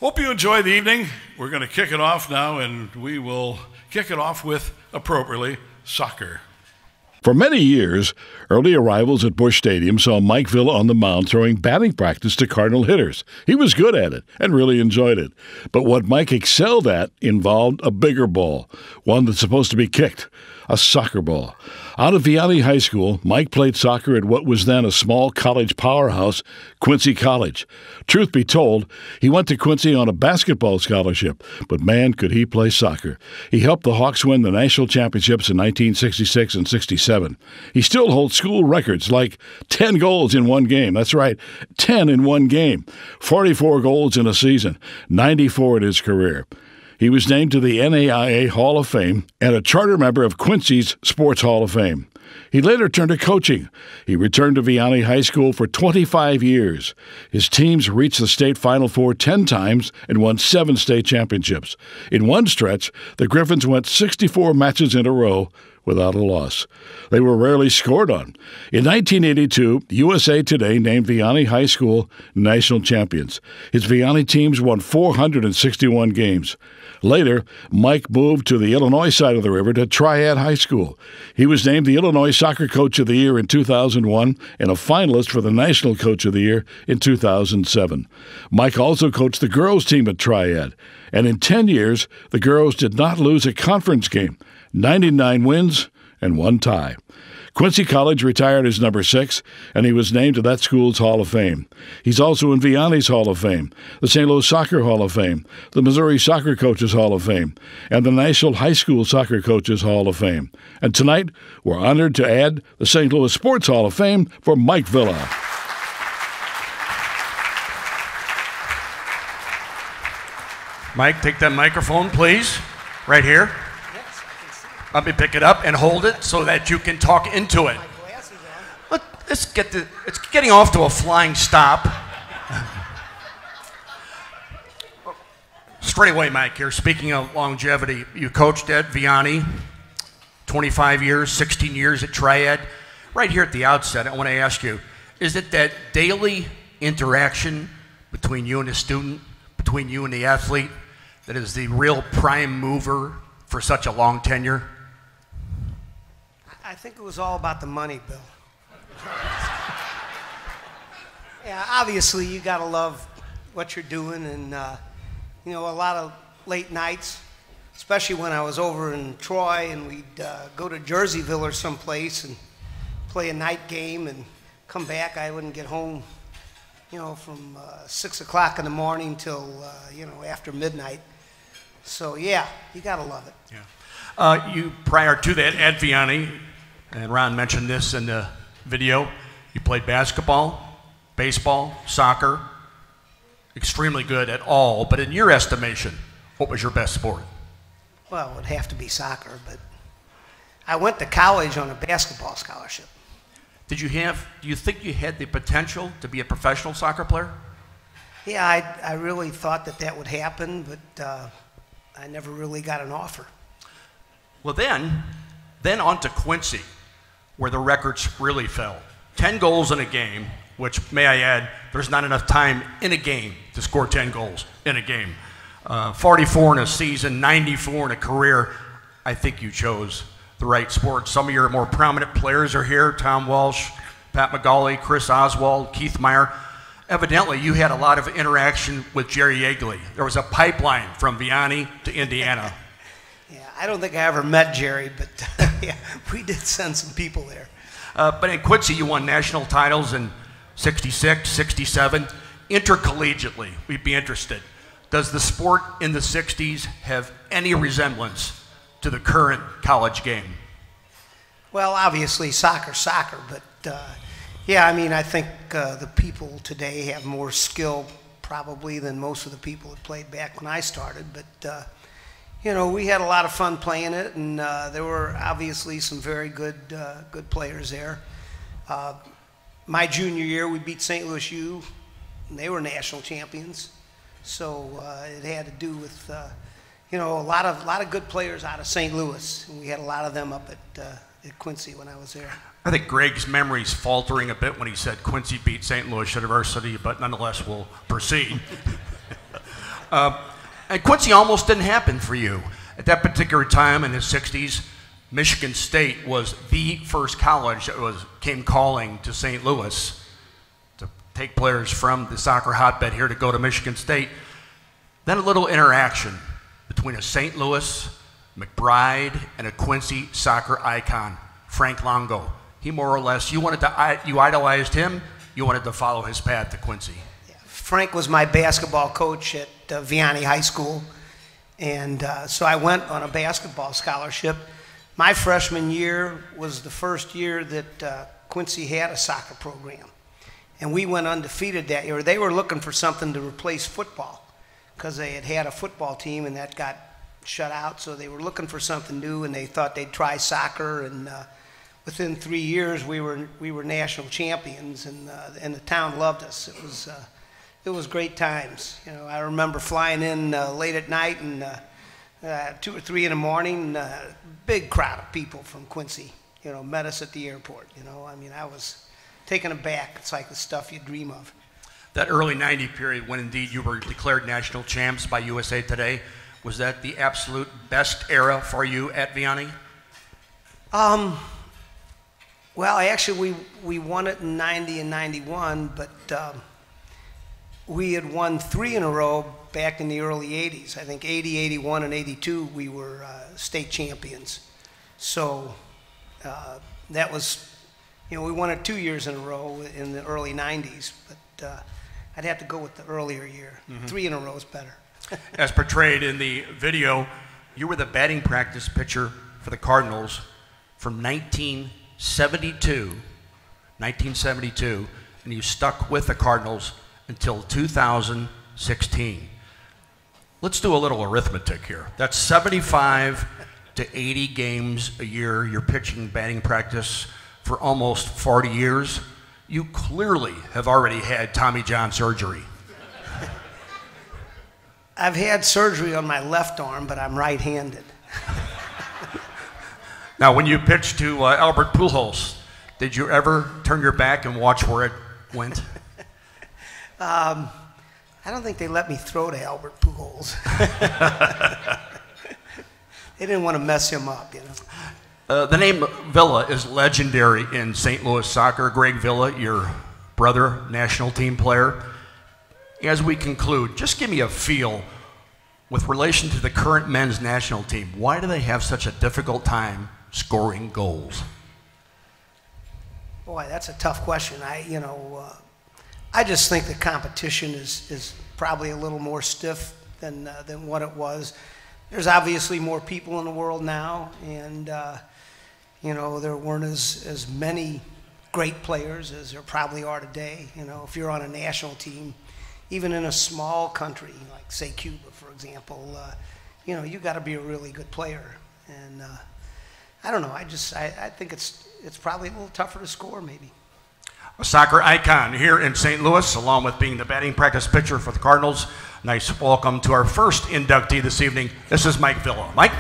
Hope you enjoy the evening. We're going to kick it off now, and we will kick it off with, appropriately, soccer. For many years, early arrivals at Busch Stadium saw Mike Villa on the mound throwing batting practice to Cardinal hitters. He was good at it and really enjoyed it. But what Mike excelled at involved a bigger ball, one that's supposed to be kicked, a soccer ball. Out of Vianney High School, Mike played soccer at what was then a small college powerhouse, Quincy College. Truth be told, he went to Quincy on a basketball scholarship, but man, could he play soccer. He helped the Hawks win the national championships in 1966 and 67. He still holds school records like 10 goals in one game. That's right, 10 in one game. 44 goals in a season, 94 in his career. He was named to the NAIA Hall of Fame and a charter member of Quincy's Sports Hall of Fame. He later turned to coaching. He returned to Vianney High School for 25 years. His teams reached the state Final Four 10 times and won 7 state championships. In one stretch, the Griffins went 64 matches in a row without a loss. They were rarely scored on. In 1982, USA Today named Vianney High School national champions. His Vianney teams won 461 games. Later, Mike moved to the Illinois side of the river to Triad High School. He was named the Illinois Soccer Coach of the Year in 2001 and a finalist for the National Coach of the Year in 2007. Mike also coached the girls' team at Triad. And in 10 years, the girls did not lose a conference game. 99 wins and 1 tie. Quincy College retired as number 6, and he was named to that school's Hall of Fame. He's also in Vianney's Hall of Fame, the St. Louis Soccer Hall of Fame, the Missouri Soccer Coaches Hall of Fame, and the National High School Soccer Coaches Hall of Fame. And tonight, we're honored to add the St. Louis Sports Hall of Fame for Mike Villa. Mike, take that microphone, please, right here. Let me pick it up and hold it so that you can talk into it. It's getting off to a flying stop. Straight away, Mike, here, speaking of longevity, you coached at Vianney, 25 years, 16 years at Triad. Right here at the outset, I want to ask you, is it that daily interaction between you and the student, between you and the athlete, that is the real prime mover for such a long tenure? I think it was all about the money, Bill. Yeah, obviously you gotta love what you're doing, and you know, a lot of late nights, especially when I was over in Troy, and we'd go to Jerseyville or someplace and play a night game and come back. I wouldn't get home, you know, from 6 o'clock in the morning till you know, after midnight. So yeah, you gotta love it. Yeah. You, prior to that at Vianney, and Ron mentioned this in the video, you played basketball, baseball, soccer, extremely good at all, but in your estimation, what was your best sport? Well, it would have to be soccer, but I went to college on a basketball scholarship. Do you think you had the potential to be a professional soccer player? Yeah, I really thought that would happen, but I never really got an offer. Well, then on to Quincy, where the records really fell. 10 goals in a game, which, may I add, there's not enough time in a game to score 10 goals in a game. 44 in a season, 94 in a career. I think you chose the right sport. Some of your more prominent players are here: Tom Walsh, Pat McGauley, Chris Oswald, Keith Meyer. Evidently, you had a lot of interaction with Jerry Yeagley. There was a pipeline from Vianney to Indiana. Yeah, I don't think I ever met Jerry, but yeah, we did send some people there. But in Quincy, you won national titles in 66, 67. Intercollegiately, we'd be interested. Does the sport in the 60s have any resemblance to the current college game? Well, obviously, soccer's soccer, but yeah, I mean, I think the people today have more skill probably than most of the people that played back when I started, but you know, we had a lot of fun playing it, and there were obviously some very good players there. My junior year, we beat St. Louis U, and they were national champions. So it had to do with, you know, a lot of good players out of St. Louis, and we had a lot of them up at Quincy when I was there. I think Greg's memory's faltering a bit when he said Quincy beat St. Louis University, but nonetheless, we'll proceed. And Quincy almost didn't happen for you. At that particular time in the 60s, Michigan State was the first college that came calling to St. Louis to take players from the soccer hotbed here to go to Michigan State. Then a little interaction between a St. Louis, McBride, and a Quincy soccer icon, Frank Longo. He more or less, you idolized him, you wanted to follow his path to Quincy. Yeah. Frank was my basketball coach at Vianney High School, and so I went on a basketball scholarship. My freshman year was the first year that Quincy had a soccer program, and we went undefeated that year. They were looking for something to replace football because they had a football team and that got shut out, so they were looking for something new, and they thought they'd try soccer, and within 3 years we were national champions, and the town loved us. It was great times. You know, I remember flying in late at night and 2 or 3 in the morning, big crowd of people from Quincy, you know, met us at the airport. You know, I mean, I was taken aback. It's like the stuff you dream of. That early '90 period when indeed you were declared national champs by USA Today, was that the absolute best era for you at Vianney? Well, actually, we won it in '90 and '91, but we had won 3 in a row back in the early '80s. I think '80, '81, and '82 we were state champions. So that was, you know, we won it 2 years in a row in the early '90s, but I'd have to go with the earlier year. 3 in a row is better. As portrayed in the video, you were the batting practice pitcher for the Cardinals from 1972, and you stuck with the Cardinals until 2016. Let's do a little arithmetic here. That's 75 to 80 games a year. You're pitching batting practice for almost 40 years. You clearly have already had Tommy John surgery. I've had surgery on my left arm, but I'm right-handed. Now, when you pitched to Albert Pujols, did you ever turn your back and watch where it went? I don't think they let me throw to Albert Pujols. They didn't want to mess him up, you know. The name Villa is legendary in St. Louis soccer. Greg Villa, your brother, national team player. As we conclude, just give me a feel with relation to the current men's national team. Why do they have such a difficult time scoring goals? Boy, that's a tough question. I just think the competition is probably a little more stiff than what it was. There's obviously more people in the world now, and you know, there weren't as many great players as there probably are today. You know, if you're on a national team, even in a small country like, say, Cuba, for example, you know, you got to be a really good player. And I don't know. I think it's probably a little tougher to score, maybe. A soccer icon here in St. Louis, along with being the batting practice pitcher for the Cardinals. Nice welcome to our first inductee this evening. This is Mike Villa. Mike.